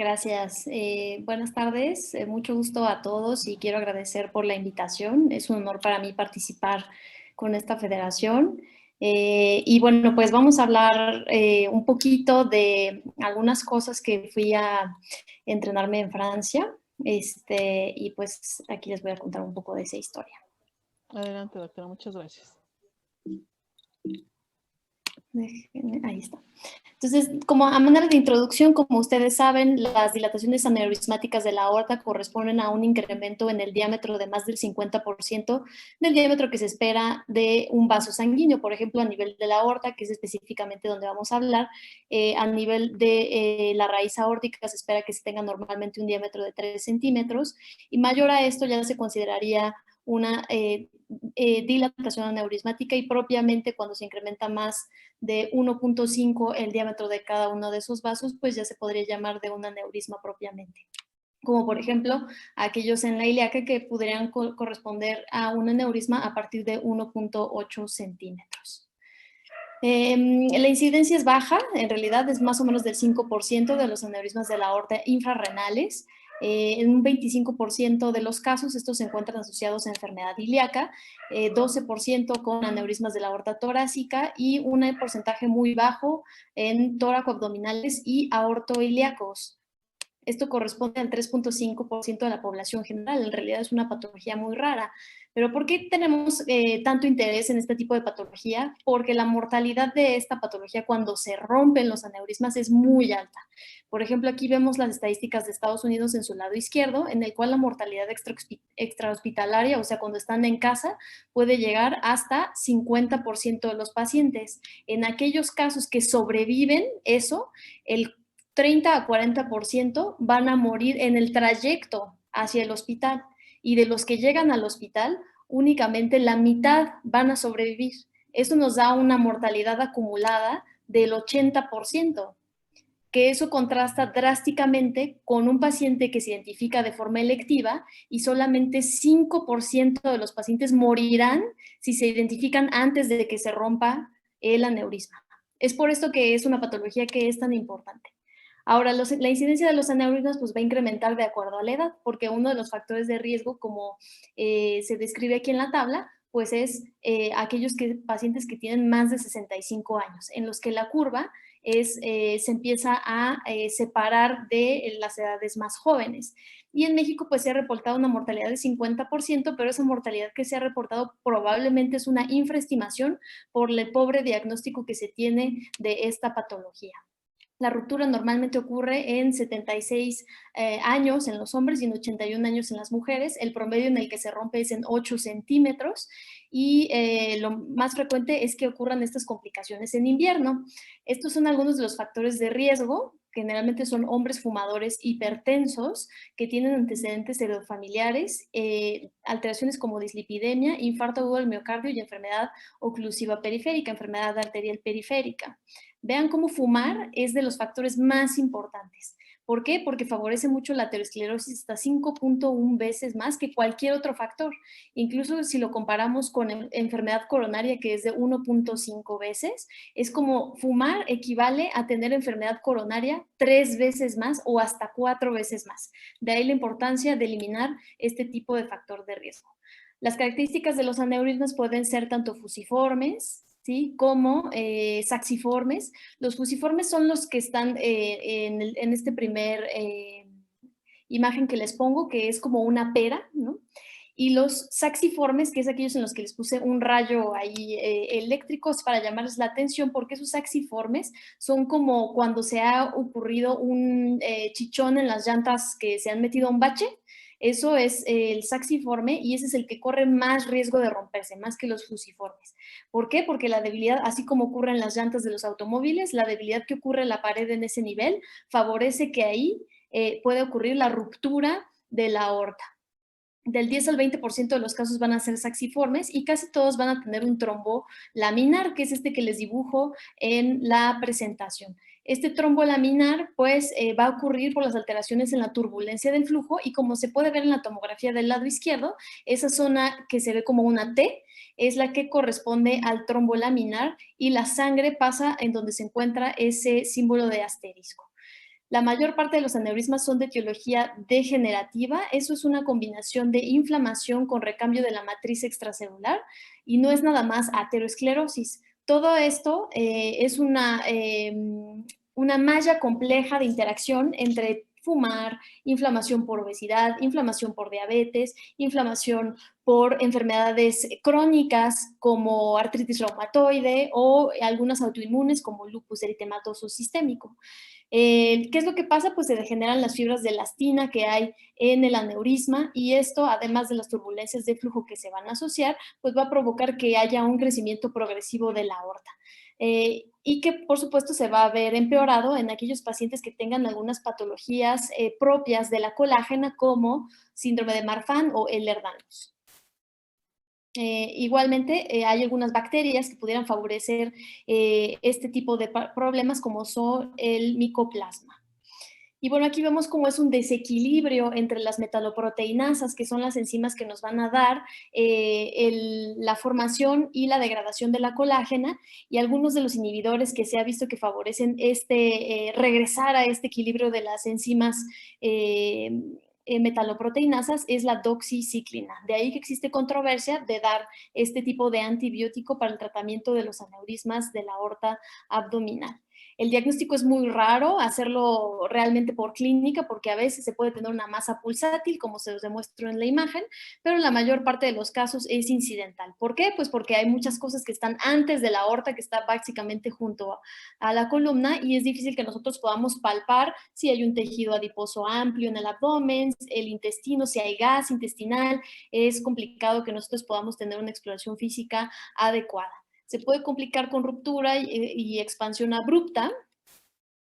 Gracias. Buenas tardes, mucho gusto a todos y quiero agradecer por la invitación. Es un honor para mí participar con esta federación. Y bueno, pues vamos a hablar un poquito de algunas cosas que fui a entrenarme en Francia. Y pues aquí les voy a contar un poco de esa historia. Adelante, doctora, muchas gracias. Ahí está. Entonces, como a manera de introducción, como ustedes saben, las dilataciones aneurismáticas de la aorta corresponden a un incremento en el diámetro de más del 50% del diámetro que se espera de un vaso sanguíneo, por ejemplo, a nivel de la aorta, que es específicamente donde vamos a hablar. A nivel de la raíz aórtica se espera que se tenga normalmente un diámetro de 3 centímetros, y mayor a esto ya se consideraría una dilatación aneurismática, y propiamente cuando se incrementa más de 1.5 el diámetro de cada uno de esos vasos, pues ya se podría llamar de un aneurisma propiamente. Como por ejemplo, aquellos en la ilíaca que podrían corresponder a un aneurisma a partir de 1.8 centímetros. La incidencia es baja, en realidad es más o menos del 5% de los aneurismas de la aorta infrarrenales. En un 25% de los casos estos se encuentran asociados a enfermedad ilíaca, 12% con aneurismas de la aorta torácica y un porcentaje muy bajo en tóraco-abdominales y aortoilíacos. Esto corresponde al 3.5% de la población general. En realidad es una patología muy rara. ¿Pero por qué tenemos tanto interés en este tipo de patología? Porque la mortalidad de esta patología cuando se rompen los aneurismas es muy alta. Por ejemplo, aquí vemos las estadísticas de Estados Unidos en su lado izquierdo, en el cual la mortalidad extrahospitalaria, o sea, cuando están en casa, puede llegar hasta 50% de los pacientes. En aquellos casos que sobreviven eso, el 30 a 40% van a morir en el trayecto hacia el hospital, y de los que llegan al hospital, únicamente la mitad van a sobrevivir. Eso nos da una mortalidad acumulada del 80%, que eso contrasta drásticamente con un paciente que se identifica de forma electiva, y solamente 5% de los pacientes morirán si se identifican antes de que se rompa el aneurisma. Es por esto que es una patología que es tan importante. Ahora, la incidencia de los aneurismas pues va a incrementar de acuerdo a la edad, porque uno de los factores de riesgo, como se describe aquí en la tabla, pues es aquellos pacientes que tienen más de 65 años, en los que la curva se empieza a separar de las edades más jóvenes. Y en México pues se ha reportado una mortalidad del 50%, pero esa mortalidad que se ha reportado probablemente es una infraestimación por el pobre diagnóstico que se tiene de esta patología. La ruptura normalmente ocurre en 76 años en los hombres y en 81 años en las mujeres. El promedio en el que se rompe es en 8 centímetros, y lo más frecuente es que ocurran estas complicaciones en invierno. Estos son algunos de los factores de riesgo. Generalmente son hombres fumadores hipertensos que tienen antecedentes heredofamiliares, alteraciones como dislipidemia, infarto agudo del miocardio y enfermedad oclusiva periférica, enfermedad arterial periférica. Vean cómo fumar es de los factores más importantes. ¿Por qué? Porque favorece mucho la aterosclerosis hasta 5.1 veces más que cualquier otro factor. Incluso si lo comparamos con enfermedad coronaria, que es de 1.5 veces, es como fumar equivale a tener enfermedad coronaria 3 veces más o hasta 4 veces más. De ahí la importancia de eliminar este tipo de factor de riesgo. Las características de los aneurismas pueden ser tanto fusiformes, ¿sí?, como saxiformes. Los fusiformes son los que están en este primer imagen que les pongo, que es como una pera, ¿no? Y los saxiformes, que es aquellos en los que les puse un rayo ahí eléctrico para llamarles la atención, porque esos saxiformes son como cuando se ha ocurrido un chichón en las llantas que se han metido a un bache. Eso es el saxiforme, y ese es el que corre más riesgo de romperse, más que los fusiformes. ¿Por qué? Porque la debilidad, así como ocurre en las llantas de los automóviles, la debilidad que ocurre en la pared en ese nivel favorece que ahí puede ocurrir la ruptura de la aorta. Del 10 al 20% de los casos van a ser saxiformes, y casi todos van a tener un trombo laminar, que es este que les dibujo en la presentación. Este trombo laminar pues va a ocurrir por las alteraciones en la turbulencia del flujo, y como se puede ver en la tomografía del lado izquierdo, esa zona que se ve como una T es la que corresponde al trombo laminar, y la sangre pasa en donde se encuentra ese símbolo de asterisco. La mayor parte de los aneurismas son de etiología degenerativa. Eso es una combinación de inflamación con recambio de la matriz extracelular y no es nada más ateroesclerosis. Todo esto es una malla compleja de interacción entre fumar, inflamación por obesidad, inflamación por diabetes, inflamación por enfermedades crónicas como artritis reumatoide o algunas autoinmunes como lupus eritematoso sistémico. ¿Qué es lo que pasa? Pues se degeneran las fibras de elastina que hay en el aneurisma y esto, además de las turbulencias de flujo que se van a asociar, pues va a provocar que haya un crecimiento progresivo de la aorta. Y que por supuesto se va a ver empeorado en aquellos pacientes que tengan algunas patologías propias de la colágena como síndrome de Marfan o Ehlers-Danlos. Igualmente, hay algunas bacterias que pudieran favorecer este tipo de problemas como son el micoplasma. Y bueno, aquí vemos cómo es un desequilibrio entre las metaloproteinasas, que son las enzimas que nos van a dar la formación y la degradación de la colágena, y algunos de los inhibidores que se ha visto que favorecen regresar a este equilibrio de las enzimas metaloproteinasas es la doxiciclina. De ahí que existe controversia de dar este tipo de antibiótico para el tratamiento de los aneurismas de la aorta abdominal. El diagnóstico es muy raro hacerlo realmente por clínica porque a veces se puede tener una masa pulsátil, como se os demuestro en la imagen, pero en la mayor parte de los casos es incidental. ¿Por qué? Pues porque hay muchas cosas que están antes de la aorta, que está básicamente junto a la columna, y es difícil que nosotros podamos palpar si hay un tejido adiposo amplio en el abdomen, el intestino, si hay gas intestinal. Es complicado que nosotros podamos tener una exploración física adecuada. Se puede complicar con ruptura y expansión abrupta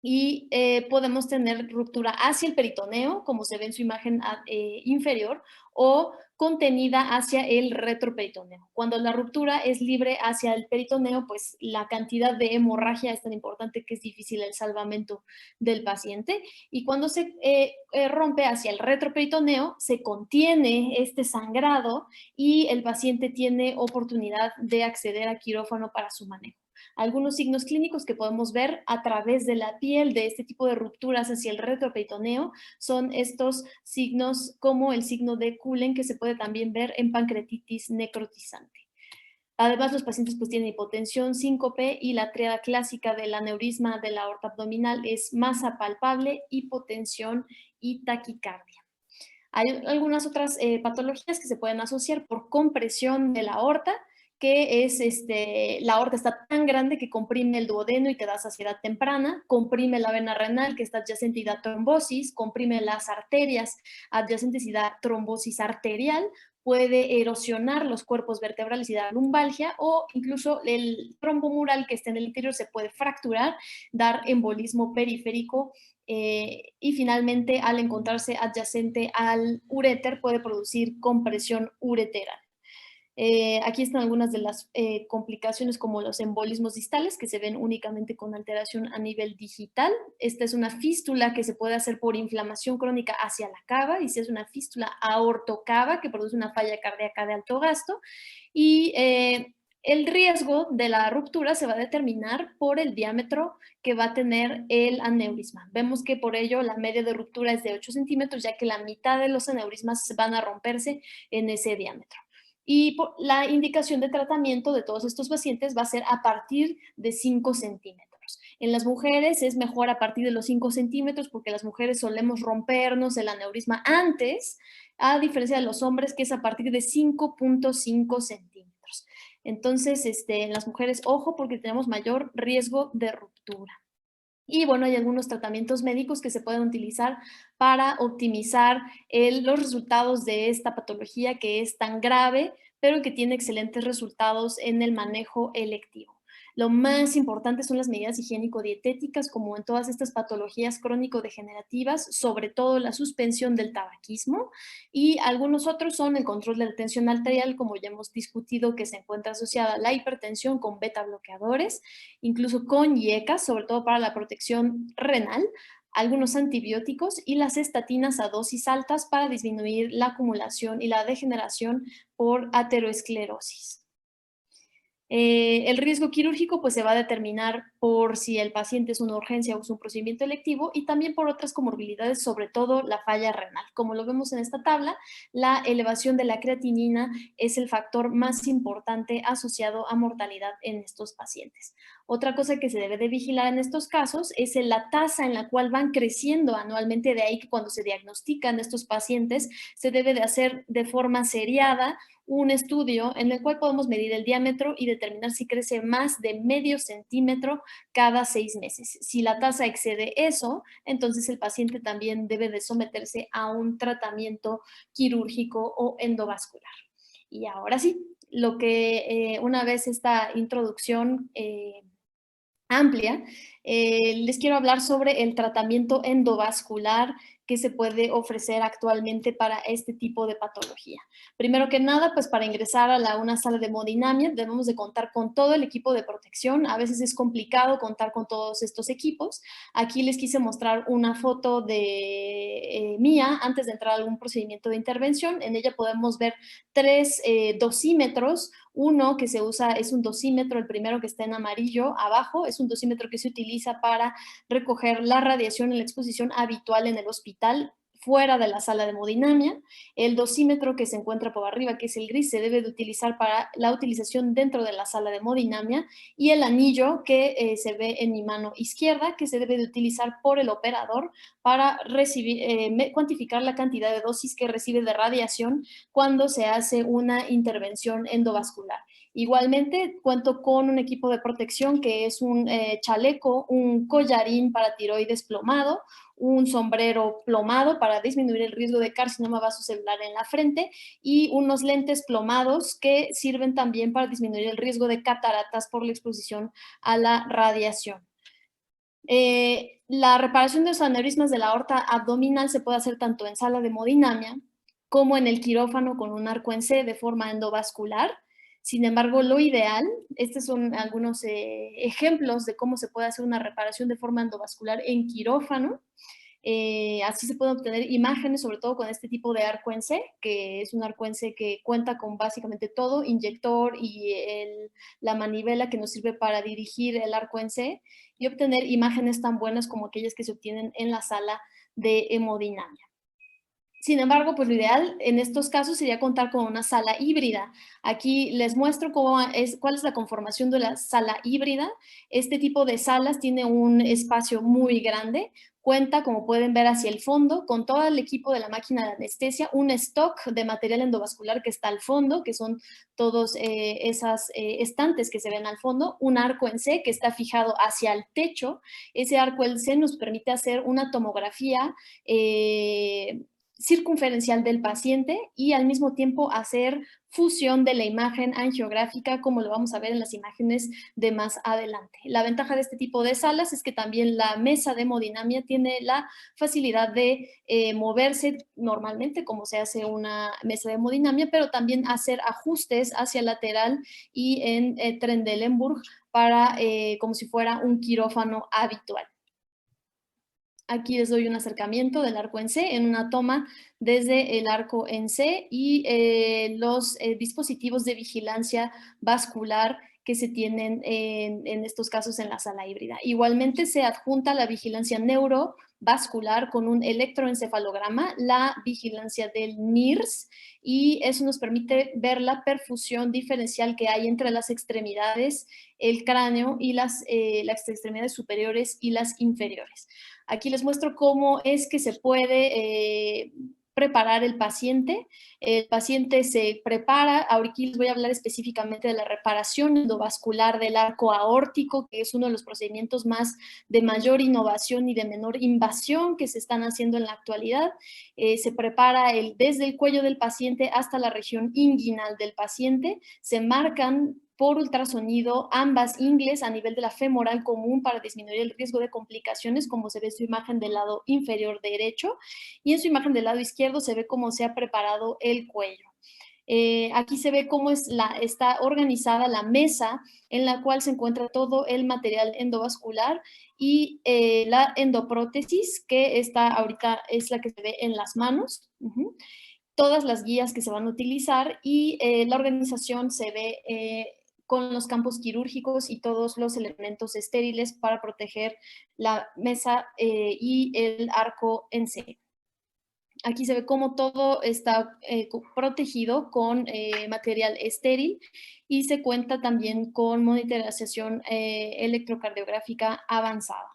y podemos tener ruptura hacia el peritoneo, como se ve en su imagen inferior, o contenida hacia el retroperitoneo. Cuando la ruptura es libre hacia el peritoneo, pues la cantidad de hemorragia es tan importante que es difícil el salvamento del paciente. Y cuando se rompe hacia el retroperitoneo, se contiene este sangrado y el paciente tiene oportunidad de acceder a quirófano para su manejo. Algunos signos clínicos que podemos ver a través de la piel de este tipo de rupturas hacia el retroperitoneo son estos signos como el signo de Cullen, que se puede también ver en pancreatitis necrotizante. Además, los pacientes pues tienen hipotensión, síncope y la tríada clásica del aneurisma de la aorta abdominal es masa palpable, hipotensión y taquicardia. Hay algunas otras patologías que se pueden asociar por compresión de la aorta, que es la aorta está tan grande que comprime el duodeno y te da saciedad temprana, comprime la vena renal que está adyacente y da trombosis, comprime las arterias adyacentes y da trombosis arterial, puede erosionar los cuerpos vertebrales y dar lumbalgia, o incluso el trombo mural que está en el interior se puede fracturar, dar embolismo periférico. Y finalmente, al encontrarse adyacente al uréter, puede producir compresión ureteral. Aquí están algunas de las complicaciones como los embolismos distales que se ven únicamente con alteración a nivel digital. Esta es una fístula que se puede hacer por inflamación crónica hacia la cava, y si es una fístula aortocava que produce una falla cardíaca de alto gasto. Y el riesgo de la ruptura se va a determinar por el diámetro que va a tener el aneurisma. Vemos que por ello la media de ruptura es de 8 centímetros, ya que la mitad de los aneurismas van a romperse en ese diámetro. Y la indicación de tratamiento de todos estos pacientes va a ser a partir de 5 centímetros. En las mujeres es mejor a partir de los 5 centímetros porque las mujeres solemos rompernos el aneurisma antes, a diferencia de los hombres que es a partir de 5.5 centímetros. Entonces, en las mujeres, ojo, porque tenemos mayor riesgo de ruptura. Y bueno, hay algunos tratamientos médicos que se pueden utilizar para optimizar los resultados de esta patología que es tan grave, pero que tiene excelentes resultados en el manejo electivo. Lo más importante son las medidas higiénico-dietéticas, como en todas estas patologías crónico-degenerativas, sobre todo la suspensión del tabaquismo, y algunos otros son el control de la tensión arterial, como ya hemos discutido, que se encuentra asociada a la hipertensión con beta bloqueadores, incluso con IECA, sobre todo para la protección renal, algunos antibióticos y las estatinas a dosis altas para disminuir la acumulación y la degeneración por ateroesclerosis. El riesgo quirúrgico pues se va a determinar por si el paciente es una urgencia o es un procedimiento electivo y también por otras comorbilidades, sobre todo la falla renal. Como lo vemos en esta tabla, la elevación de la creatinina es el factor más importante asociado a mortalidad en estos pacientes. Otra cosa que se debe de vigilar en estos casos es la tasa en la cual van creciendo anualmente, de ahí que cuando se diagnostican estos pacientes se debe de hacer de forma seriada un estudio en el cual podemos medir el diámetro y determinar si crece más de medio centímetro cada 6 meses. Si la tasa excede eso, entonces el paciente también debe de someterse a un tratamiento quirúrgico o endovascular. Y ahora sí, lo que una vez esta introducción amplia, les quiero hablar sobre el tratamiento endovascular que se puede ofrecer actualmente para este tipo de patología. Primero que nada, pues para ingresar a una sala de hemodinamia debemos de contar con todo el equipo de protección. A veces es complicado contar con todos estos equipos. Aquí les quise mostrar una foto de mía antes de entrar a algún procedimiento de intervención. En ella podemos ver 3 dosímetros. Uno que se usa es un dosímetro, el primero que está en amarillo abajo, es un dosímetro que se utiliza para recoger la radiación en la exposición habitual en el hospital fuera de la sala de hemodinamia. El dosímetro que se encuentra por arriba, que es el gris, se debe de utilizar para la utilización dentro de la sala de hemodinamia, y el anillo que se ve en mi mano izquierda, que se debe de utilizar por el operador para cuantificar la cantidad de dosis que recibe de radiación cuando se hace una intervención endovascular. Igualmente, cuento con un equipo de protección que es un chaleco, un collarín para tiroides plomado, un sombrero plomado para disminuir el riesgo de carcinoma vasocelular en la frente y unos lentes plomados que sirven también para disminuir el riesgo de cataratas por la exposición a la radiación. La reparación de los aneurismas de la aorta abdominal se puede hacer tanto en sala de hemodinamia como en el quirófano con un arco en C de forma endovascular. Sin embargo, lo ideal, estos son algunos ejemplos de cómo se puede hacer una reparación de forma endovascular en quirófano. Así se pueden obtener imágenes, sobre todo con este tipo de arco en C, que es un arco en C que cuenta con básicamente todo, inyector y la manivela que nos sirve para dirigir el arco en C, y obtener imágenes tan buenas como aquellas que se obtienen en la sala de hemodinamia. Sin embargo, pues lo ideal en estos casos sería contar con una sala híbrida. Aquí les muestro cuál es la conformación de la sala híbrida. Este tipo de salas tiene un espacio muy grande, cuenta, como pueden ver hacia el fondo, con todo el equipo de la máquina de anestesia, un stock de material endovascular que está al fondo, que son todos esas estantes que se ven al fondo, un arco en C que está fijado hacia el techo. Ese arco en C nos permite hacer una tomografía circunferencial del paciente y al mismo tiempo hacer fusión de la imagen angiográfica, como lo vamos a ver en las imágenes de más adelante. La ventaja de este tipo de salas es que también la mesa de hemodinamia tiene la facilidad de moverse normalmente como se hace una mesa de hemodinamia, pero también hacer ajustes hacia lateral y en Trendelenburg para como si fuera un quirófano habitual. Aquí les doy un acercamiento del arco en C en una toma desde el arco en C y los dispositivos de vigilancia vascular que se tienen en estos casos en la sala híbrida. Igualmente se adjunta la vigilancia neurovascular con un electroencefalograma, la vigilancia del NIRS, y eso nos permite ver la perfusión diferencial que hay entre las extremidades, el cráneo y las extremidades superiores y las inferiores. Aquí les muestro cómo es que se puede preparar el paciente. El paciente se prepara, ahora aquí les voy a hablar específicamente de la reparación endovascular del arco aórtico, que es uno de los procedimientos más de mayor innovación y de menor invasión que se están haciendo en la actualidad. Se prepara desde el cuello del paciente hasta la región inguinal del paciente, se marcan por ultrasonido ambas ingles a nivel de la femoral común para disminuir el riesgo de complicaciones, como se ve en su imagen del lado inferior derecho, y en su imagen del lado izquierdo se ve cómo se ha preparado el cuello. Aquí se ve cómo está organizada la mesa en la cual se encuentra todo el material endovascular y la endoprótesis, que ahorita es la que se ve en las manos. Todas las guías que se van a utilizar y la organización se ve con los campos quirúrgicos y todos los elementos estériles para proteger la mesa y el arco en C. Aquí se ve cómo todo está protegido con material estéril y se cuenta también con monitorización electrocardiográfica avanzada.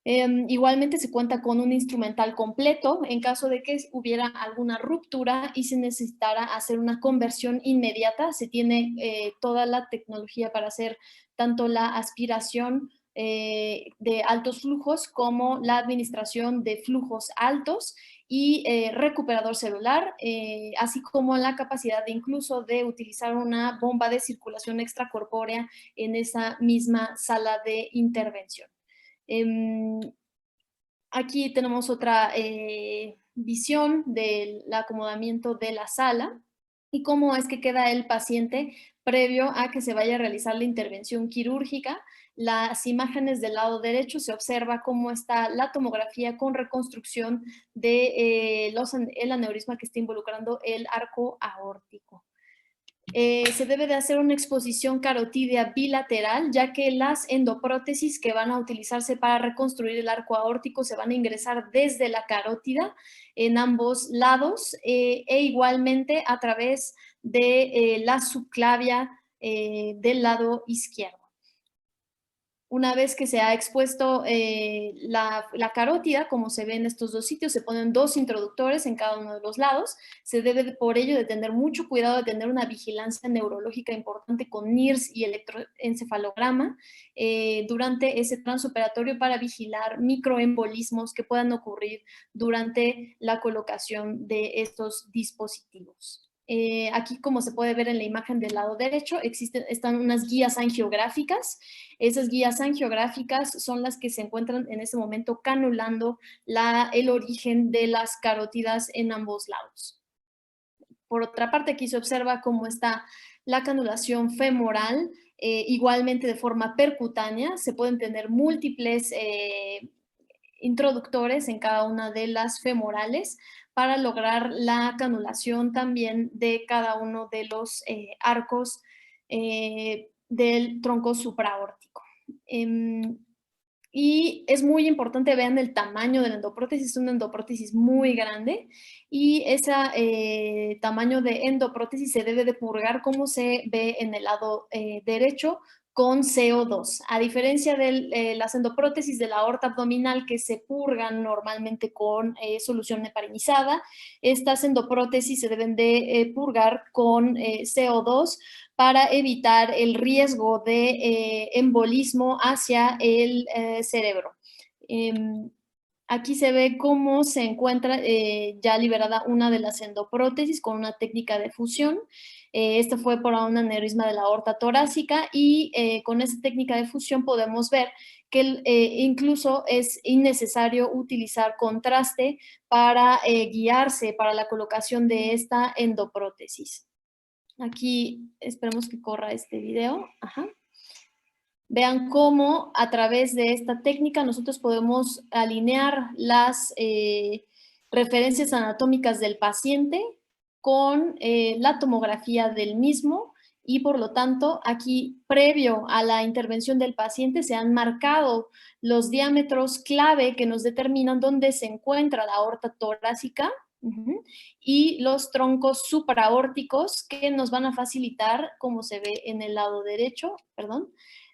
Igualmente se cuenta con un instrumental completo en caso de que hubiera alguna ruptura y se necesitara hacer una conversión inmediata. Se tiene toda la tecnología para hacer tanto la aspiración de altos flujos como la administración de flujos altos y recuperador celular, así como la capacidad de incluso de utilizar una bomba de circulación extracorpórea en esa misma sala de intervención. Aquí tenemos otra visión del acomodamiento de la sala y cómo es que queda el paciente previo a que se vaya a realizar la intervención quirúrgica. Las imágenes del lado derecho se observa cómo está la tomografía con reconstrucción de el aneurisma que está involucrando el arco aórtico. Se debe de hacer una exposición carotídea bilateral, ya que las endoprótesis que van a utilizarse para reconstruir el arco aórtico se van a ingresar desde la carótida en ambos lados e igualmente a través de la subclavia del lado izquierdo. Una vez que se ha expuesto la carótida, como se ve en estos dos sitios, se ponen dos introductores en cada uno de los lados. Se debe por ello de tener mucho cuidado de tener una vigilancia neurológica importante con NIRS y electroencefalograma durante ese transoperatorio para vigilar microembolismos que puedan ocurrir durante la colocación de estos dispositivos. Aquí, como se puede ver en la imagen del lado derecho, están unas guías angiográficas. Esas guías angiográficas son las que se encuentran en este momento canulando el origen de las carótidas en ambos lados. Por otra parte, aquí se observa cómo está la canulación femoral, igualmente de forma percutánea. Se pueden tener múltiples introductores en cada una de las femorales para lograr la canulación también de cada uno de los arcos del tronco supraórtico. Y es muy importante, vean el tamaño de la endoprótesis, es una endoprótesis muy grande y ese tamaño de endoprótesis se debe de purgar como se ve en el lado derecho con CO2. A diferencia de las endoprótesis de la aorta abdominal que se purgan normalmente con solución heparinizada, estas endoprótesis se deben de purgar con CO2 para evitar el riesgo de embolismo hacia el cerebro. Aquí se ve cómo se encuentra ya liberada una de las endoprótesis con una técnica de fusión. Esto fue por un aneurisma de la aorta torácica y con esta técnica de fusión podemos ver que incluso es innecesario utilizar contraste para guiarse para la colocación de esta endoprótesis. Aquí esperemos que corra este video. Ajá. Vean cómo a través de esta técnica nosotros podemos alinear las referencias anatómicas del paciente con la tomografía del mismo y por lo tanto aquí previo a la intervención del paciente se han marcado los diámetros clave que nos determinan dónde se encuentra la aorta torácica y los troncos supraórticos que nos van a facilitar, como se ve en el lado derecho, perdón,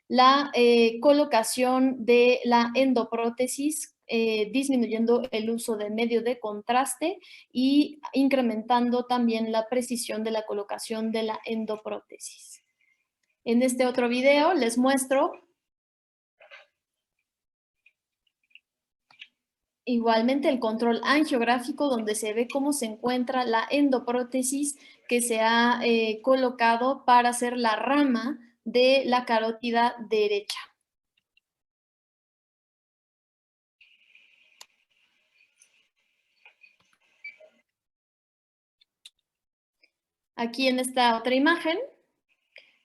la colocación de la endoprótesis, disminuyendo el uso de medio de contraste y incrementando también la precisión de la colocación de la endoprótesis. En este otro video les muestro igualmente el control angiográfico donde se ve cómo se encuentra la endoprótesis que se ha colocado para hacer la rama de la carótida derecha. Aquí en esta otra imagen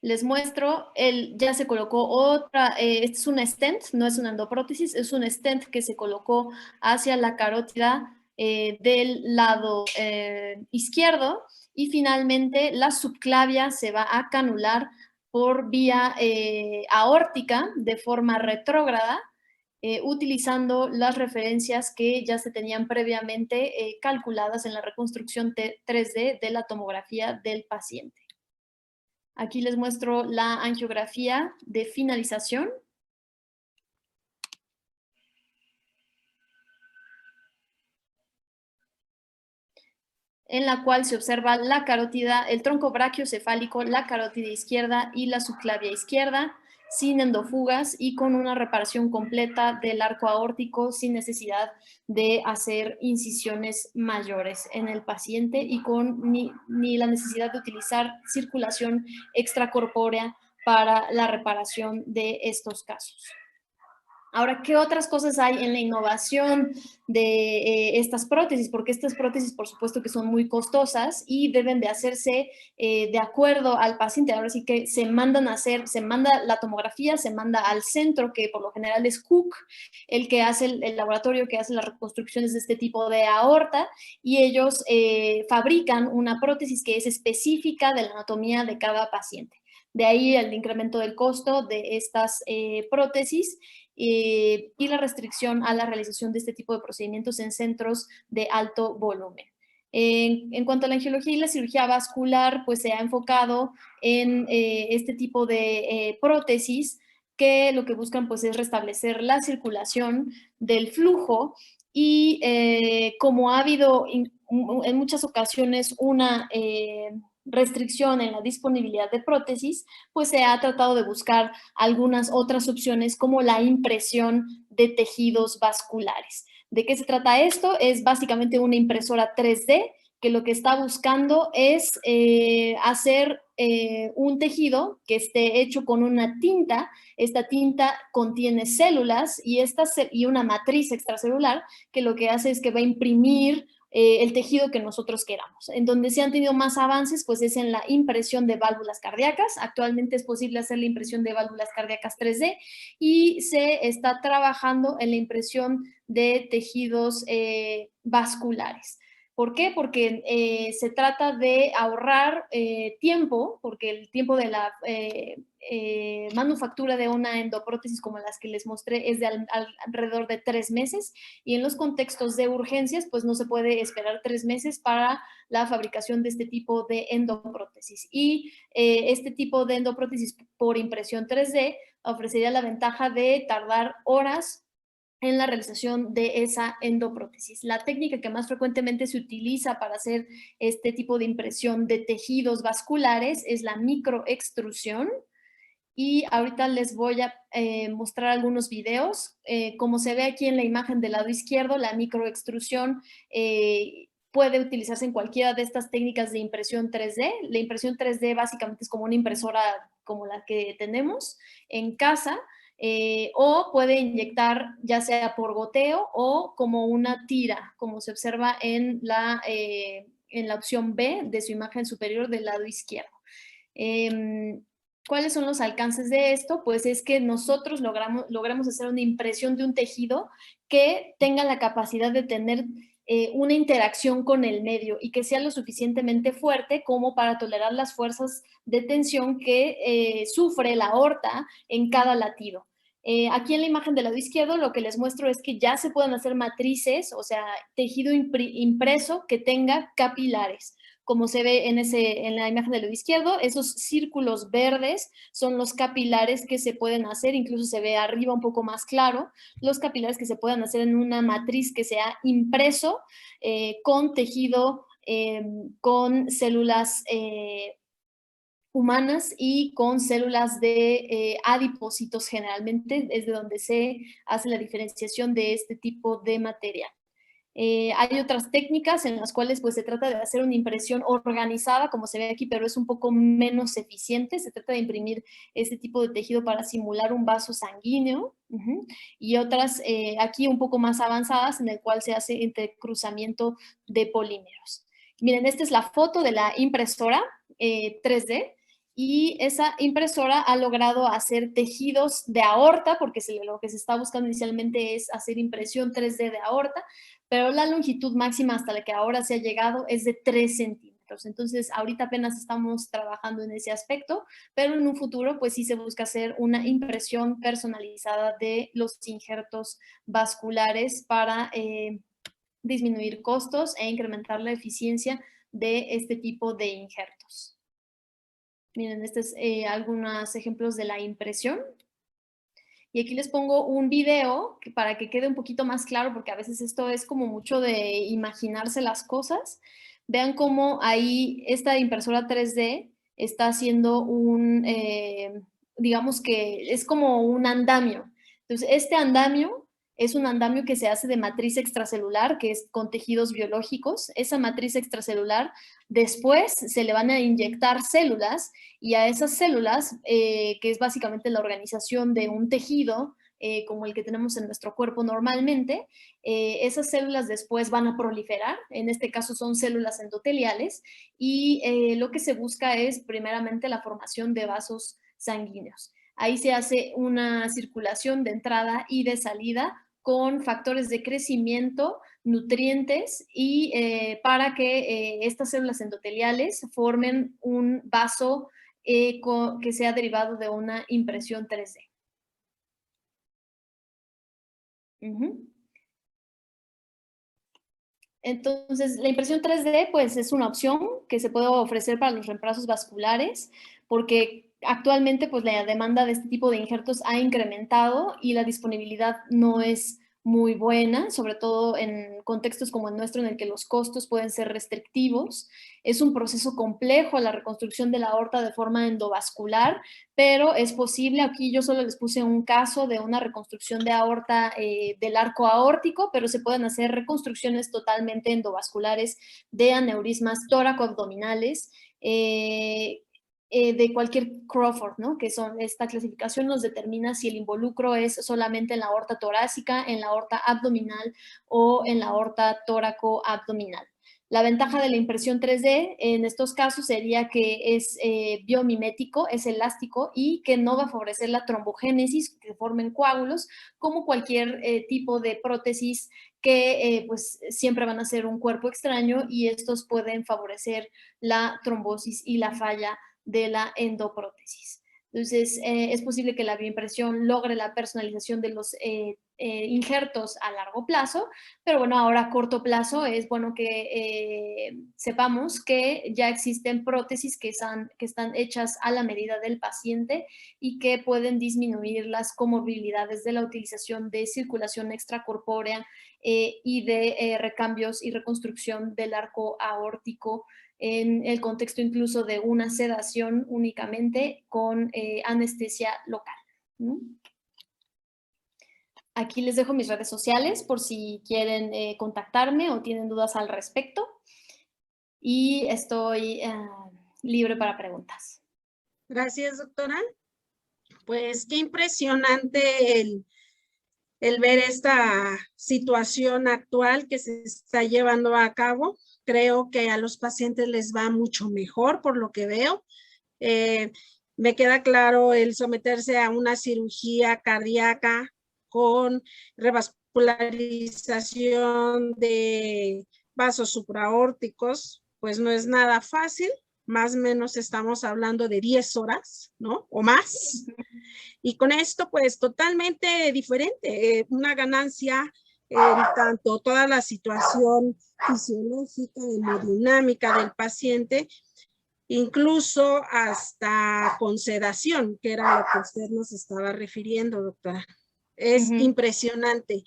les muestro, ya se colocó otra, este es una stent, no es una endoprótesis, es un stent que se colocó hacia la carótida del lado izquierdo y finalmente la subclavia se va a canular por vía aórtica de forma retrógrada, utilizando las referencias que ya se tenían previamente calculadas en la reconstrucción 3D de la tomografía del paciente. Aquí les muestro la angiografía de finalización. En la cual se observa la carótida, el tronco brachiocefálico, la carótida izquierda y la subclavia izquierda, sin endofugas y con una reparación completa del arco aórtico sin necesidad de hacer incisiones mayores en el paciente y con ni la necesidad de utilizar circulación extracorpórea para la reparación de estos casos. Ahora, ¿qué otras cosas hay en la innovación de estas prótesis? Porque estas prótesis, por supuesto, que son muy costosas y deben de hacerse de acuerdo al paciente. Ahora sí que se mandan a hacer, se manda la tomografía, se manda al centro, que por lo general es Cook, el que hace el laboratorio que hace las reconstrucciones de este tipo de aorta, y ellos fabrican una prótesis que es específica de la anatomía de cada paciente. De ahí el incremento del costo de estas prótesis y la restricción a la realización de este tipo de procedimientos en centros de alto volumen. En cuanto a la angiología y la cirugía vascular, pues se ha enfocado en este tipo de prótesis que lo que buscan pues es restablecer la circulación del flujo y como ha habido en muchas ocasiones una restricción en la disponibilidad de prótesis, pues se ha tratado de buscar algunas otras opciones como la impresión de tejidos vasculares. ¿De qué se trata esto? Es básicamente una impresora 3D que lo que está buscando es hacer un tejido que esté hecho con una tinta. Esta tinta contiene células y una matriz extracelular que lo que hace es que va a imprimir el tejido que nosotros queramos. En donde se han tenido más avances, pues es en la impresión de válvulas cardíacas. Actualmente es posible hacer la impresión de válvulas cardíacas 3D y se está trabajando en la impresión de tejidos vasculares. ¿Por qué? Porque se trata de ahorrar tiempo, porque el tiempo de la manufactura de una endoprótesis como las que les mostré es de alrededor de 3 meses y en los contextos de urgencias pues no se puede esperar 3 meses para la fabricación de este tipo de endoprótesis. Y este tipo de endoprótesis por impresión 3D ofrecería la ventaja de tardar horas en la realización de esa endoprótesis. La técnica que más frecuentemente se utiliza para hacer este tipo de impresión de tejidos vasculares es la microextrusión. Y ahorita les voy a mostrar algunos videos. Como se ve aquí en la imagen del lado izquierdo, la microextrusión puede utilizarse en cualquiera de estas técnicas de impresión 3D. La impresión 3D básicamente es como una impresora como la que tenemos en casa, o puede inyectar ya sea por goteo o como una tira, como se observa en la opción B de su imagen superior del lado izquierdo. ¿Cuáles son los alcances de esto? Pues es que nosotros logramos hacer una impresión de un tejido que tenga la capacidad de tener una interacción con el medio y que sea lo suficientemente fuerte como para tolerar las fuerzas de tensión que sufre la aorta en cada latido. Aquí en la imagen del lado izquierdo lo que les muestro es que ya se pueden hacer matrices, o sea, tejido impreso que tenga capilares. Como se ve en la imagen del lado izquierdo, esos círculos verdes son los capilares que se pueden hacer, incluso se ve arriba un poco más claro, los capilares que se pueden hacer en una matriz que sea impreso con tejido, con células humanas y con células de adipocitos generalmente, es de donde se hace la diferenciación de este tipo de material. Hay otras técnicas en las cuales pues, se trata de hacer una impresión organizada, como se ve aquí, pero es un poco menos eficiente. Se trata de imprimir este tipo de tejido para simular un vaso sanguíneo. Y otras aquí un poco más avanzadas en el cual se hace entrecruzamiento de polímeros. Miren, esta es la foto de la impresora 3D. Y esa impresora ha logrado hacer tejidos de aorta, porque lo que se está buscando inicialmente es hacer impresión 3D de aorta, pero la longitud máxima hasta la que ahora se ha llegado es de 3 centímetros. injertos. Entonces, ahorita apenas estamos trabajando en ese aspecto, pero en un futuro, pues sí se busca hacer una impresión personalizada de los injertos vasculares para disminuir costos e incrementar la eficiencia de este tipo de injertos. Miren, estos es algunos ejemplos de la impresión. Y aquí les pongo un video para que quede un poquito más claro, porque a veces esto es como mucho de imaginarse las cosas. Vean cómo ahí esta impresora 3D está haciendo digamos que es como un andamio. Entonces, este andamio es un andamio que se hace de matriz extracelular, que es con tejidos biológicos. Esa matriz extracelular, después se le van a inyectar células y a esas células, que es básicamente la organización de un tejido, como el que tenemos en nuestro cuerpo normalmente, esas células después van a proliferar, en este caso son células endoteliales, y lo que se busca es primeramente la formación de vasos sanguíneos. Ahí se hace una circulación de entrada y de salida con factores de crecimiento, nutrientes y para que estas células endoteliales formen un vaso que sea derivado de una impresión 3D. Entonces, la impresión 3D pues, es una opción que se puede ofrecer para los reemplazos vasculares, porque actualmente pues, la demanda de este tipo de injertos ha incrementado y la disponibilidad no es muy buena, sobre todo en contextos como el nuestro, en el que los costos pueden ser restrictivos. Es un proceso complejo la reconstrucción de la aorta de forma endovascular, pero es posible. Aquí yo solo les puse un caso de una reconstrucción de aorta del arco aórtico, pero se pueden hacer reconstrucciones totalmente endovasculares de aneurismas tóraco-abdominales, de cualquier Crawford, ¿no? Que esta clasificación nos determina si el involucro es solamente en la aorta torácica, en la aorta abdominal o en la aorta tóraco-abdominal. La ventaja de la impresión 3D en estos casos sería que es biomimético, es elástico y que no va a favorecer la trombogénesis, que formen coágulos, como cualquier tipo de prótesis que pues siempre van a ser un cuerpo extraño y estos pueden favorecer la trombosis y la falla de la endoprótesis. Entonces, es posible que la bioimpresión logre la personalización de los injertos a largo plazo, pero bueno, ahora a corto plazo es bueno que sepamos que ya existen prótesis que están hechas a la medida del paciente y que pueden disminuir las comorbilidades de la utilización de circulación extracorpórea y de recambios y reconstrucción del arco aórtico en el contexto incluso de una sedación únicamente con anestesia local. Aquí les dejo mis redes sociales por si quieren contactarme o tienen dudas al respecto. Y estoy libre para preguntas. Gracias, doctora. Pues qué impresionante el ver esta situación actual que se está llevando a cabo. Creo que a los pacientes les va mucho mejor por lo que veo. Me queda claro el someterse a una cirugía cardíaca con revascularización de vasos supraórticos, pues no es nada fácil. Más o menos estamos hablando de 10 horas, ¿no? O más. Y con esto, pues, totalmente diferente. Una ganancia en tanto toda la situación fisiológica, hemodinámica del paciente, incluso hasta con sedación, que era lo que usted nos estaba refiriendo, doctora. Es impresionante.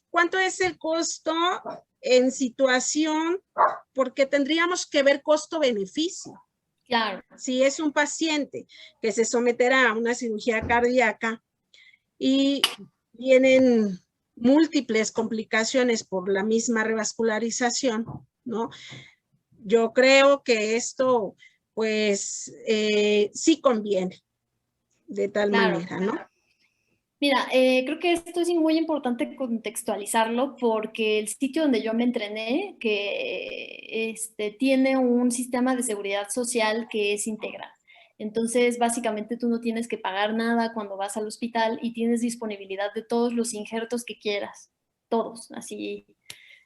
¿Cuánto es el costo en situación? Porque tendríamos que ver costo-beneficio. Claro. Si es un paciente que se someterá a una cirugía cardíaca y vienen múltiples complicaciones por la misma revascularización, ¿no? Yo creo que esto, pues, sí conviene de tal manera, ¿no? Mira, creo que esto es muy importante contextualizarlo porque el sitio donde yo me entrené, que tiene un sistema de seguridad social que es integral. Entonces, básicamente tú no tienes que pagar nada cuando vas al hospital y tienes disponibilidad de todos los injertos que quieras, todos, así,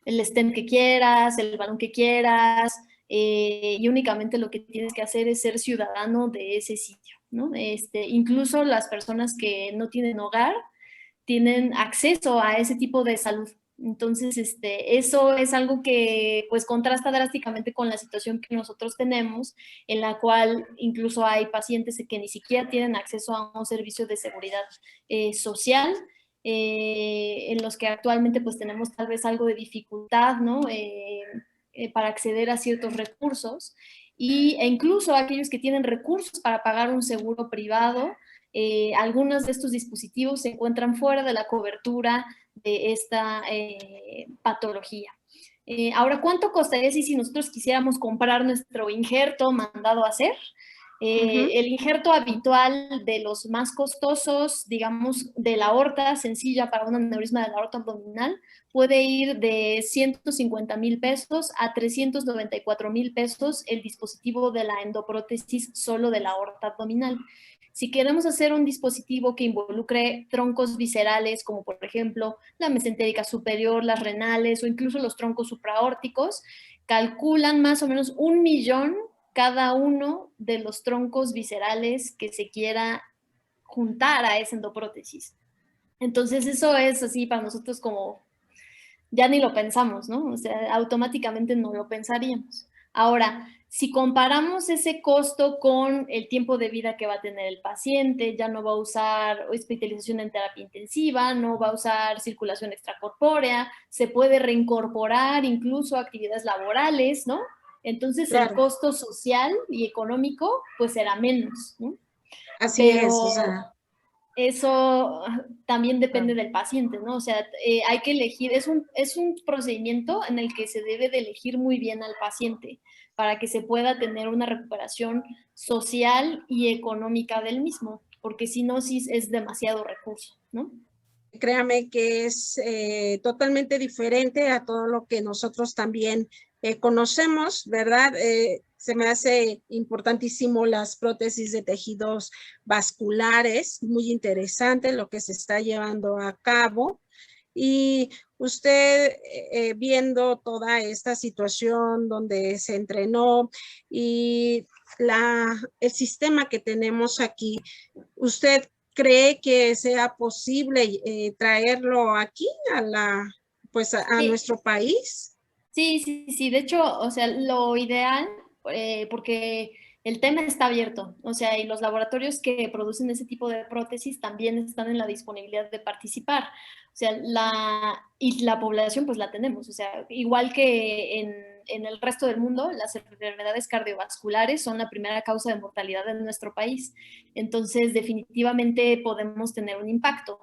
el stent que quieras, el balón que quieras, y únicamente lo que tienes que hacer es ser ciudadano de ese sitio, ¿no? Incluso las personas que no tienen hogar tienen acceso a ese tipo de salud. Entonces, eso es algo que pues contrasta drásticamente con la situación que nosotros tenemos, en la cual incluso hay pacientes que ni siquiera tienen acceso a un servicio de seguridad social, en los que actualmente pues tenemos tal vez algo de dificultad, ¿no? Para acceder a ciertos recursos, e incluso aquellos que tienen recursos para pagar un seguro privado, algunos de estos dispositivos se encuentran fuera de la cobertura de esta patología. Ahora, ¿cuánto costaría si nosotros quisiéramos comprar nuestro injerto mandado a hacer? El injerto habitual de los más costosos, digamos, de la aorta sencilla para un aneurisma de la aorta abdominal, puede ir de 150,000 pesos a 394,000 pesos el dispositivo de la endoprótesis solo de la aorta abdominal. Si queremos hacer un dispositivo que involucre troncos viscerales, como por ejemplo la mesentérica superior, las renales o incluso los troncos supraórticos, calculan más o menos 1,000,000 cada uno de los troncos viscerales que se quiera juntar a esa endoprótesis. Entonces eso es así para nosotros como, ya ni lo pensamos, ¿no? O sea, automáticamente no lo pensaríamos. Ahora, si comparamos ese costo con el tiempo de vida que va a tener el paciente, ya no va a usar hospitalización en terapia intensiva, no va a usar circulación extracorpórea, se puede reincorporar incluso a actividades laborales, ¿no? Entonces el costo social y económico pues será menos, ¿no? Así es, o sea. Eso también depende del paciente, ¿no? O sea, hay que elegir, es un procedimiento en el que se debe de elegir muy bien al paciente para que se pueda tener una recuperación social y económica del mismo, porque si no, sí es demasiado recurso, ¿no? Créame que es totalmente diferente a todo lo que nosotros también conocemos, ¿verdad? Se me hace importantísimo las prótesis de tejidos vasculares, muy interesante lo que se está llevando a cabo. Y usted viendo toda esta situación donde se entrenó y el sistema que tenemos aquí, ¿usted cree que sea posible traerlo aquí pues a Sí. nuestro país? Sí. De hecho, o sea, lo ideal, porque el tema está abierto, o sea, y los laboratorios que producen ese tipo de prótesis también están en la disponibilidad de participar. O sea, y la población pues la tenemos, o sea, igual que en el resto del mundo, las enfermedades cardiovasculares son la primera causa de mortalidad en nuestro país. Entonces, definitivamente podemos tener un impacto.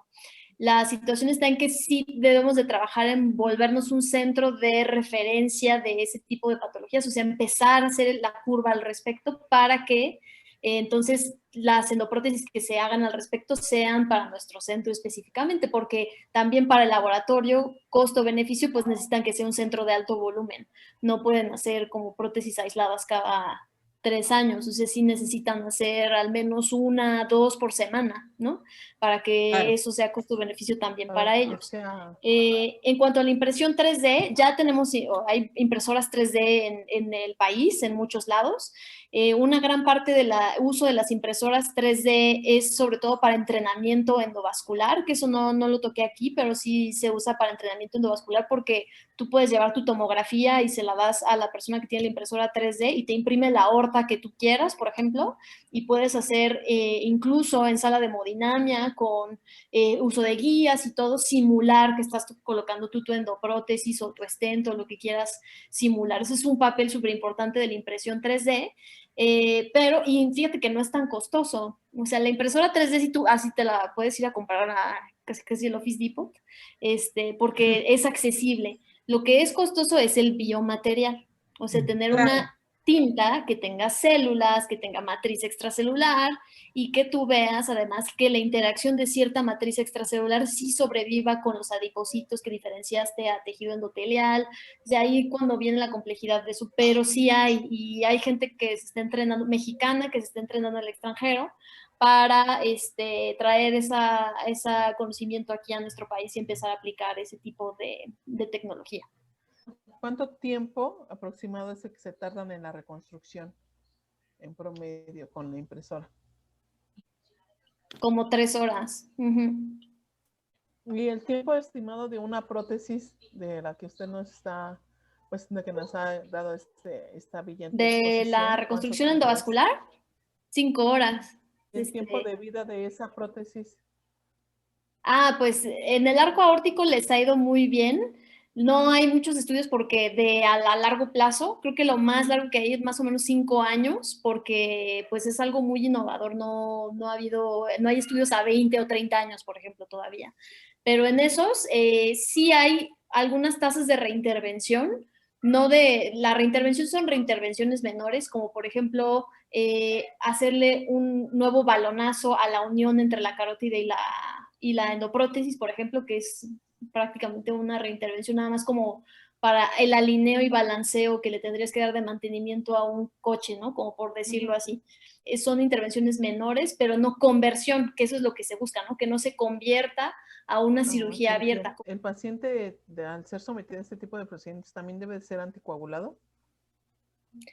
La situación está en que sí debemos de trabajar en volvernos un centro de referencia de ese tipo de patologías, o sea, empezar a hacer la curva al respecto para que entonces las endoprótesis que se hagan al respecto sean para nuestro centro específicamente, porque también para el laboratorio, costo-beneficio, pues necesitan que sea un centro de alto volumen. No pueden hacer como prótesis aisladas cada 3 años, o sea, sí necesitan hacer al menos 1, 2 por semana, ¿no? Para que eso sea costo-beneficio también para ellos. En cuanto a la impresión 3D, ya tenemos, hay impresoras 3D en el país, en muchos lados. Una gran parte del uso de las impresoras 3D es sobre todo para entrenamiento endovascular, que eso no lo toqué aquí, pero sí se usa para entrenamiento endovascular porque tú puedes llevar tu tomografía y se la das a la persona que tiene la impresora 3D y te imprime la aorta que tú quieras, por ejemplo, y puedes hacer incluso en sala de hemodinamia con uso de guías y todo, simular que estás colocando tu endoprótesis o tu stent o lo que quieras simular. Ese es un papel súper importante de la impresión 3D, pero y fíjate que no es tan costoso. O sea, la impresora 3D si tú así te la puedes ir a comprar a casi el Office Depot, porque es accesible. Lo que es costoso es el biomaterial, o sea, tener una tinta que tenga células, que tenga matriz extracelular y que tú veas además que la interacción de cierta matriz extracelular sí sobreviva con los adipocitos que diferenciaste a tejido endotelial. De ahí cuando viene la complejidad de eso, pero sí hay, y hay gente que se está entrenando, mexicana, que se está entrenando en el extranjero, para traer ese conocimiento aquí a nuestro país y empezar a aplicar ese tipo de tecnología. ¿Cuánto tiempo aproximado es el que se tardan en la reconstrucción en promedio con la impresora? Como 3 horas. Ujú. Y el tiempo estimado de una prótesis de la que usted nos está, pues de que nos ha dado esta brillante De la exposición, ¿cuánto reconstrucción tiempo es? endovascular, 5 horas. El tiempo de vida de esa prótesis. Pues en el arco aórtico les ha ido muy bien. No hay muchos estudios porque a largo plazo, creo que lo más largo que hay es más o menos 5 años, porque pues es algo muy innovador. No hay estudios a 20 o 30 años, por ejemplo, todavía. Pero en esos sí hay algunas tasas de reintervención. La reintervención son reintervenciones menores, como por ejemplo hacerle un nuevo balonazo a la unión entre la carótida y la endoprótesis, por ejemplo, que es prácticamente una reintervención nada más como para el alineo y balanceo que le tendrías que dar de mantenimiento a un coche, ¿no? Como por decirlo así. Son intervenciones menores, pero no conversión, que eso es lo que se busca, ¿no? Que no se convierta a una cirugía abierta. ¿El paciente, al ser sometido a este tipo de procedimientos, también debe ser anticoagulado?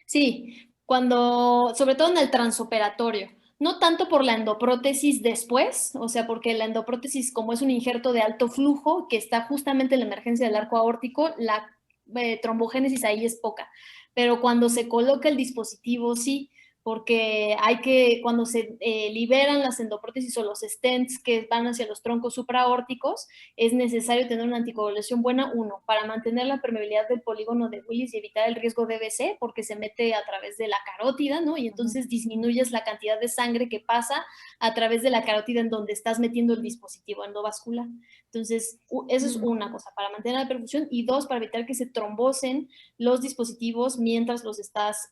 Sí, sobre todo en el transoperatorio. No tanto por la endoprótesis después, o sea, porque la endoprótesis, como es un injerto de alto flujo que está justamente en la emergencia del arco aórtico, la trombogénesis ahí es poca. Pero cuando se coloca el dispositivo, sí, porque cuando se liberan las endoprótesis o los stents que van hacia los troncos supraórticos, es necesario tener una anticoagulación buena, para mantener la permeabilidad del polígono de Willis y evitar el riesgo de BC, porque se mete a través de la carótida, ¿no? Y entonces disminuyes la cantidad de sangre que pasa a través de la carótida en donde estás metiendo el dispositivo endovascular. Entonces, eso es una cosa, para mantener la perfusión, y 2, para evitar que se trombosen los dispositivos mientras los estás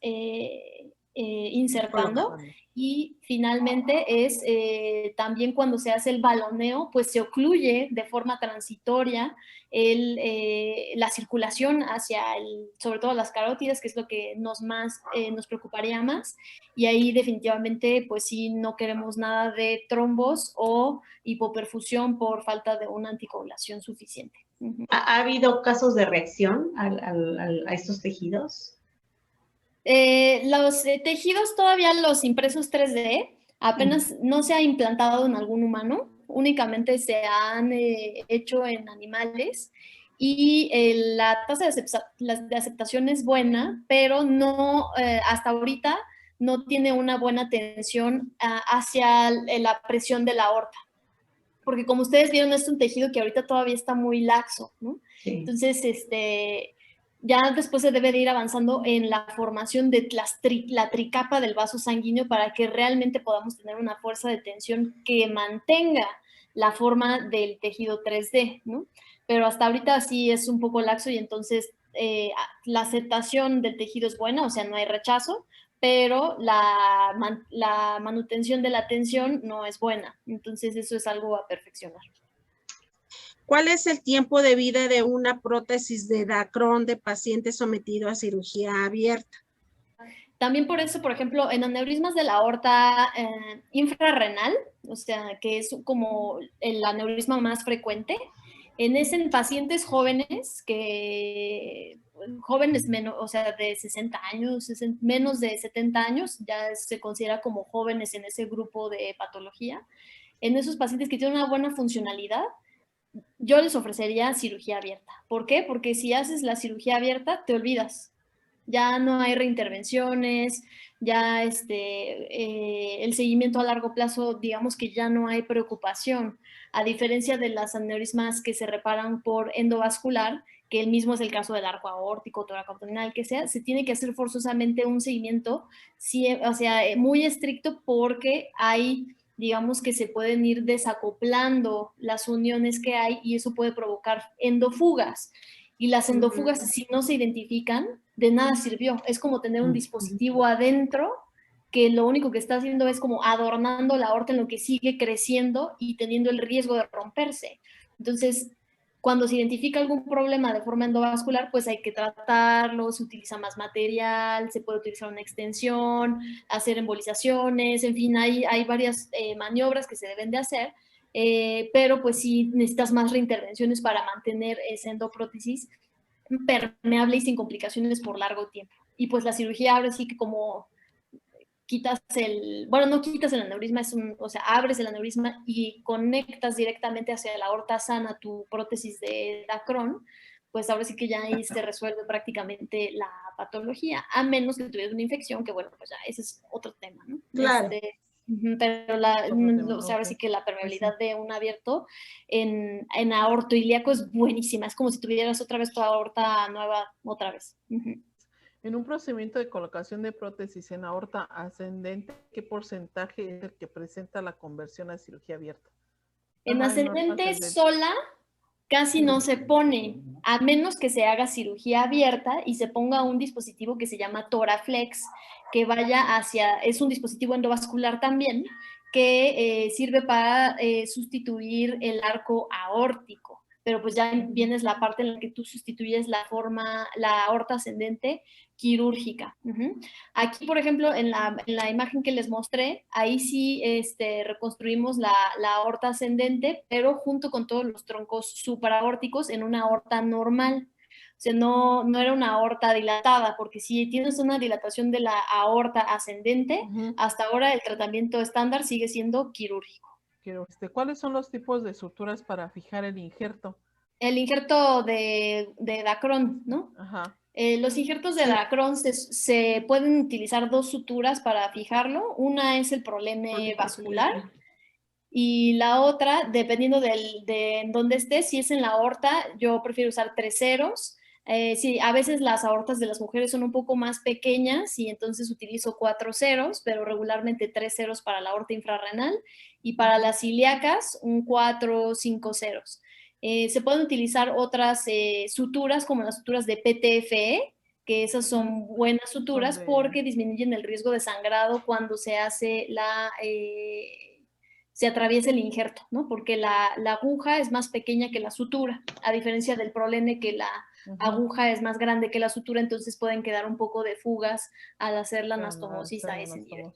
insertando. Y finalmente es también cuando se hace el baloneo, pues se ocluye de forma transitoria la circulación hacia sobre todo las carótidas, que es lo que nos preocuparía más, y ahí definitivamente pues sí no queremos nada de trombos o hipoperfusión por falta de una anticoagulación suficiente. ¿Ha habido casos de reacción a estos tejidos? Los tejidos todavía, los impresos 3D, apenas no se ha implantado en algún humano, únicamente se han hecho en animales, y la tasa de aceptación es buena, pero no, hasta ahorita no tiene una buena atención hacia la presión de la aorta. Porque como ustedes vieron, es un tejido que ahorita todavía está muy laxo, ¿no? Sí. Entonces, ya después se debe de ir avanzando en la formación de la tricapa del vaso sanguíneo para que realmente podamos tener una fuerza de tensión que mantenga la forma del tejido 3D, ¿no? Pero hasta ahorita sí es un poco laxo, y entonces la aceptación del tejido es buena, o sea, no hay rechazo, pero la manutención de la tensión no es buena. Entonces eso es algo a perfeccionar. ¿Cuál es el tiempo de vida de una prótesis de Dacron de paciente sometido a cirugía abierta? También por eso, por ejemplo, en aneurismas de la aorta infrarrenal, o sea, que es como el aneurisma más frecuente, en pacientes jóvenes, o sea, de 60 años, menos de 70 años, ya se considera como jóvenes en ese grupo de patología. En esos pacientes que tienen una buena funcionalidad, yo les ofrecería cirugía abierta. ¿Por qué? Porque si haces la cirugía abierta, te olvidas. Ya no hay reintervenciones, ya el seguimiento a largo plazo, digamos que ya no hay preocupación, a diferencia de las aneurismas que se reparan por endovascular, que el mismo es el caso del arco aórtico, toracoabdominal, que sea, se tiene que hacer forzosamente un seguimiento, o sea, muy estricto, porque hay, digamos, que se pueden ir desacoplando las uniones que hay, y eso puede provocar endofugas. Y las endofugas, si no se identifican, de nada sirvió. Es como tener un dispositivo adentro que lo único que está haciendo es como adornando la aorta en lo que sigue creciendo y teniendo el riesgo de romperse. Entonces, cuando se identifica algún problema de forma endovascular, pues hay que tratarlo, se utiliza más material, se puede utilizar una extensión, hacer embolizaciones, en fin, hay varias maniobras que se deben de hacer, pero pues sí necesitas más reintervenciones para mantener esa endoprótesis permeable y sin complicaciones por largo tiempo. Y pues la cirugía ahora sí que como quitas bueno, no quitas el aneurisma, o sea, abres el aneurisma y conectas directamente hacia la aorta sana tu prótesis de Dacron, pues ahora sí que ya ahí se resuelve prácticamente la patología, a menos que tuvieras una infección, que bueno, pues ya ese es otro tema, ¿no? Claro. Pero o sea, ahora sí que la permeabilidad de un abierto en aorto ilíaco es buenísima, es como si tuvieras otra vez tu aorta nueva otra vez. En un procedimiento de colocación de prótesis en aorta ascendente, ¿qué porcentaje es el que presenta la conversión a cirugía abierta? En ascendente sola casi no se pone, a menos que se haga cirugía abierta y se ponga un dispositivo que se llama Toraflex, que vaya es un dispositivo endovascular también, que sirve para sustituir el arco aórtico. Pero pues ya vienes la parte en la que tú sustituyes la aorta ascendente quirúrgica. Aquí, por ejemplo, en la imagen que les mostré, ahí sí reconstruimos la aorta ascendente, pero junto con todos los troncos supraórticos en una aorta normal. O sea, no era una aorta dilatada, porque si tienes una dilatación de la aorta ascendente, hasta ahora el tratamiento estándar sigue siendo quirúrgico. ¿Cuáles son los tipos de suturas para fijar el injerto? El injerto de Dacron, ¿no? Ajá. Los injertos de Dacron se pueden utilizar dos suturas para fijarlo. Una es el prolene vascular y la otra, dependiendo de dónde esté, si es en la aorta, yo prefiero usar 3 ceros. Sí, a veces las aortas de las mujeres son un poco más pequeñas y entonces utilizo 4 ceros, pero regularmente 3 ceros para la aorta infrarrenal y para las ilíacas un 4 o 5 ceros. Se pueden utilizar otras suturas como las suturas de PTFE, que esas son buenas suturas porque disminuyen el riesgo de sangrado cuando se hace se atraviesa el injerto, ¿no? Porque la aguja es más pequeña que la sutura, a diferencia del prolene que la aguja es más grande que la sutura, entonces pueden quedar un poco de fugas al hacer la anastomosis a ese nivel.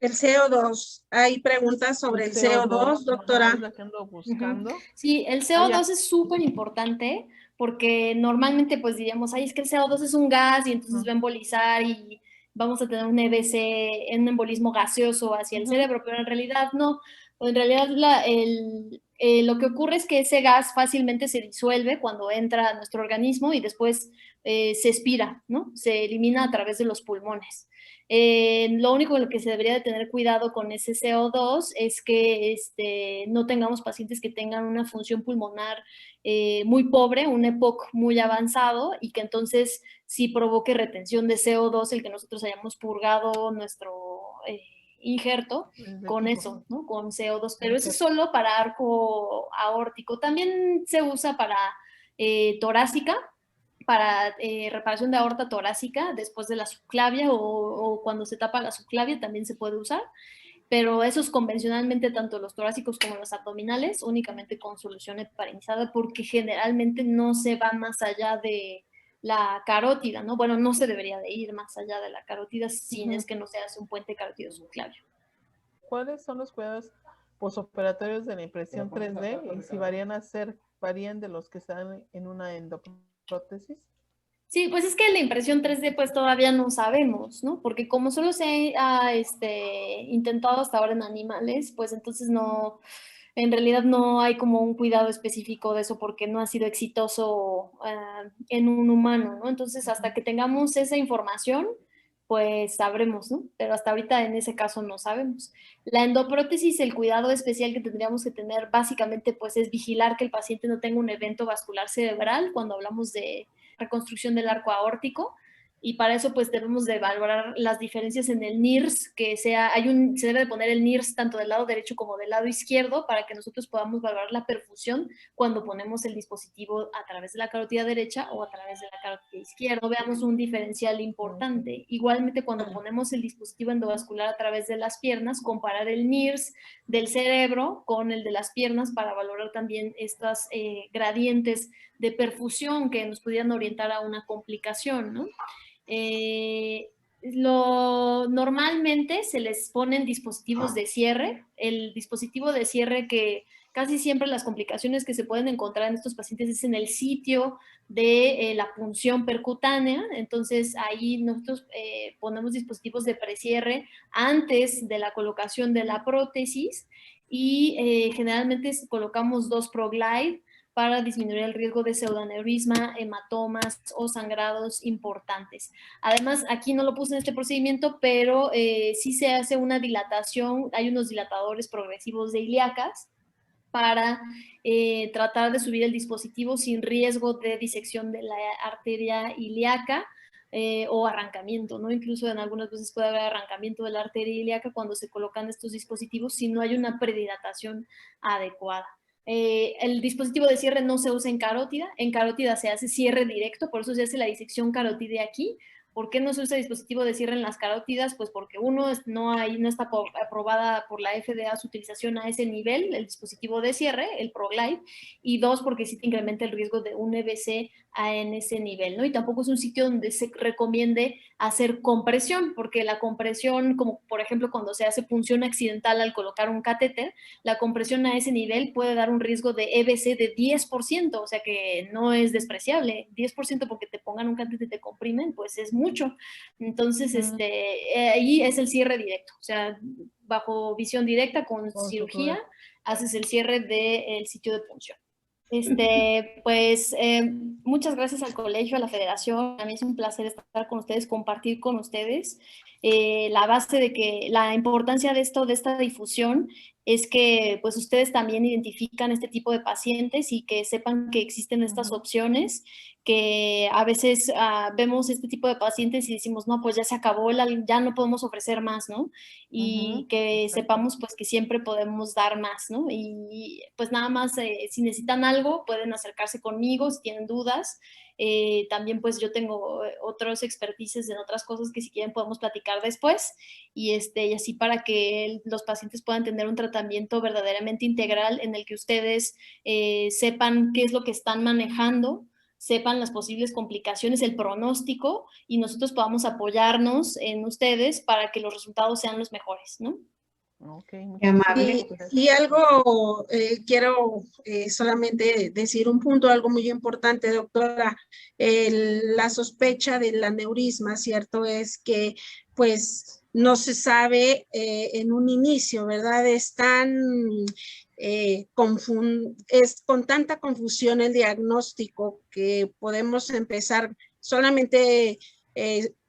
El CO2, hay preguntas sobre el CO2, doctora. Es la que ando buscando. Sí, el CO2 es súper importante porque normalmente pues diríamos, ay, es que el CO2 es un gas y entonces va a embolizar y vamos a tener un EBC, un embolismo gaseoso hacia el cerebro, pero en realidad no. En realidad lo que ocurre es que ese gas fácilmente se disuelve cuando entra a nuestro organismo y después se expira, ¿no? Se elimina a través de los pulmones. Lo único en lo que se debería de tener cuidado con ese CO2 es que no tengamos pacientes que tengan una función pulmonar muy pobre, un EPOC muy avanzado y que entonces sí provoque retención de CO2 el que nosotros hayamos purgado nuestro injerto con eso, ¿no? Con CO2, pero eso es solo para arco aórtico. También se usa para torácica, para reparación de aorta torácica después de la subclavia o cuando se tapa la subclavia también se puede usar, pero esos convencionalmente tanto los torácicos como los abdominales únicamente con solución heparinizada porque generalmente no se va más allá de la carótida, ¿no? Bueno, no se debería de ir más allá de la carótida si es que no se hace un puente carótido subclavio. ¿Cuáles son los cuidados posoperatorios de la impresión 3D y si varían de los que están en una endoprótesis? Sí, pues es que la impresión 3D pues todavía no sabemos, ¿no? Porque como solo se ha intentado hasta ahora en animales, pues entonces no, en realidad no hay como un cuidado específico de eso porque no ha sido exitoso en un humano, ¿no? Entonces hasta que tengamos esa información, pues sabremos, ¿no? Pero hasta ahorita en ese caso no sabemos. La endoprótesis, el cuidado especial que tendríamos que tener básicamente pues es vigilar que el paciente no tenga un evento vascular cerebral cuando hablamos de reconstrucción del arco aórtico y para eso pues debemos de valorar las diferencias en el NIRS, que se debe de poner el NIRS tanto del lado derecho como del lado izquierdo para que nosotros podamos valorar la perfusión cuando ponemos el dispositivo a través de la carótida derecha o a través de la carótida izquierda. Veamos un diferencial importante. Igualmente cuando ponemos el dispositivo endovascular a través de las piernas, comparar el NIRS del cerebro con el de las piernas para valorar también estas gradientes de perfusión que nos pudieran orientar a una complicación, ¿no? Normalmente se les ponen dispositivos de cierre. El dispositivo de cierre que Casi siempre las complicaciones que se pueden encontrar en estos pacientes es en el sitio de la punción percutánea. Entonces ahí nosotros ponemos dispositivos de precierre antes de la colocación de la prótesis y generalmente colocamos 2 ProGlide para disminuir el riesgo de pseudoaneurisma, hematomas o sangrados importantes. Además, aquí no lo puse en este procedimiento, pero sí se hace una dilatación, hay unos dilatadores progresivos de ilíacas para tratar de subir el dispositivo sin riesgo de disección de la arteria ilíaca o arrancamiento, ¿no? Incluso en algunas veces puede haber arrancamiento de la arteria ilíaca cuando se colocan estos dispositivos si no hay una predilatación adecuada. El dispositivo de cierre no se usa en carótida se hace cierre directo, por eso se hace la disección carótida aquí. ¿Por qué no se usa dispositivo de cierre en las carótidas? Pues porque uno, no está aprobada por la FDA su utilización a ese nivel, el dispositivo de cierre, el ProGlide, y 2, porque sí te incrementa el riesgo de un EBC en ese nivel, ¿no? Y tampoco es un sitio donde se recomiende hacer compresión, porque la compresión, como por ejemplo cuando se hace punción accidental al colocar un catéter, la compresión a ese nivel puede dar un riesgo de EBC de 10%, o sea que no es despreciable. 10% porque te pongan un catéter y te comprimen, pues es mucho. Entonces, ahí es el cierre directo, o sea, bajo visión directa con cirugía, haces el cierre del sitio de punción. Pues muchas gracias al colegio, a la federación. A mí es un placer estar con ustedes, compartir con ustedes la base de que la importancia de esto, de esta difusión, es que pues ustedes también identifican este tipo de pacientes y que sepan que existen estas opciones, que a veces vemos este tipo de pacientes y decimos, no, pues ya se acabó, ya no podemos ofrecer más, ¿no? Y que sepamos pues que siempre podemos dar más, ¿no? Y pues nada más, si necesitan algo, pueden acercarse conmigo, si tienen dudas. También pues yo tengo otros expertices en otras cosas que si quieren podemos platicar después y así para que los pacientes puedan tener un tratamiento verdaderamente integral en el que ustedes sepan qué es lo que están manejando, sepan las posibles complicaciones, el pronóstico y nosotros podamos apoyarnos en ustedes para que los resultados sean los mejores, ¿no? Okay, qué amable. Y algo, quiero solamente decir un punto, algo muy importante, doctora. La sospecha del aneurisma, ¿cierto? Es que, pues, no se sabe en un inicio, ¿verdad? Es con tanta confusión el diagnóstico que podemos empezar solamente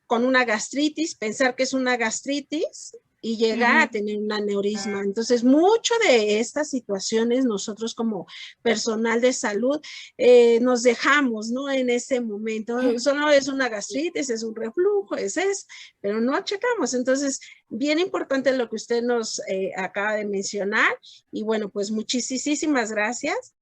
con una gastritis, pensar que es una gastritis y llegar a tener un aneurisma. Entonces, mucho de estas situaciones nosotros como personal de salud nos dejamos, ¿no? En ese momento, solo es una gastritis, es un reflujo, es eso, pero no checamos. Entonces, bien importante lo que usted nos acaba de mencionar y bueno, pues muchísimas gracias.